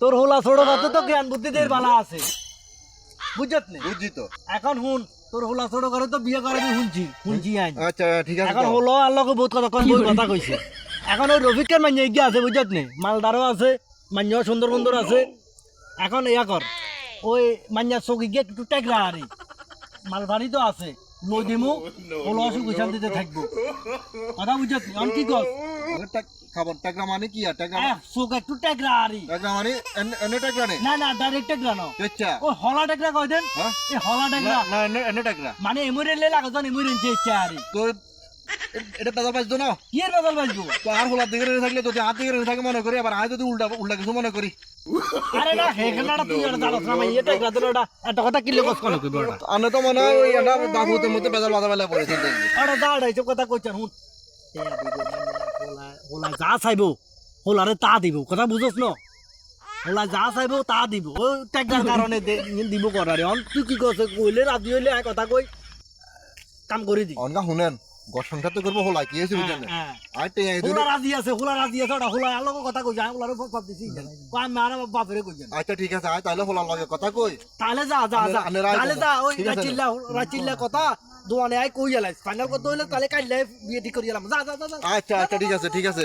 তোর হোলা ছোট রাতে তো জ্ঞান বুদ্ধিদের বালা আছে বুঝছত নে বুঝছি তো। এখন হুন তোর হোলা ছোট করে তো বিয়ে করে শুনছি আইন আচ্ছা ঠিক আছে এখন তো। হলো আল্লাহকে বহুত কথা কোন বই কথা কইছে এখন ওই রফিকের মান্য এগিয়ে আছে বুঝছত নে মালদারও আছে মান্য সুন্দর সুন্দর আছে এখন ইয়া কর ওই মান্যার চৌকি গিয়ে একটু টেকরা আরে মালবাড়ি তো আছে লই দিমু হলো অসুখ শান্তিতে থাকবো কথা বুঝছত নি অন কি কস খাবার টাকরা মানে কি আর টাকরা চোখ একটু টেকরা আরে টাকরা মানে এনে টাকরা নে না না ডাইরেক্ট টেকরা না আচ্ছা ও হলা টেকরা কই দেন হ্যাঁ এই হলা টেকরা না এনে টাকরা মানে এমুরেলে লাগজন এমুরেন চেয়ে আরে তো এটা বেজাল পাইছো না কি এর বদল বাজবো তো আর হোলা দিকে রেখে থাকলে যদি হাত দিকে রেখে থাকে মনে করি আবার আয় যদি উল্টা উল্টা কিছু মনে করি আরে না হেখানাটা তুই আর জানাস না ভাই এটা গ্রাদনটা একটা কথা কি লেগস কোন কইবো ওটা আনে তো মনে হয় ওই এটা দাবুতের মধ্যে বেজাল বাজা বেলা পড়েছে আরে দাঁড়াই সব কথা কইছেন হুন হোলা যা চাইবো হোলারে তা দিব কথা বুঝছ না হোলা যা চাইবো তা দিব ওই ট্যাগটার কারণে দিব করারে অন তুই কি কইছ কইলে রাজি হইলে আয় কথা কই কাম করে দি অনকা শুনেন ঘর সংসার তো করবো হোলা কি হয়েছে বুঝলেন আর টেয়া হোলা রাজি আছে ওটা হোলা আলোক কথা কইছে আমি হোলারে ফপ দিছি কই মারা বাপরে কইছেন আচ্ছা ঠিক আছে আয় তাহলে হোলার লগে কথা কই তাহলে যা তাহলে যা ওই রাচিল্লা কথা দোয়ানে আই কই এলাইস ফাইনাল করতে হইলে তাহলে কাইলে বিয়ে ঠিক করি এলাম যা আচ্ছা আচ্ছা ঠিক আছে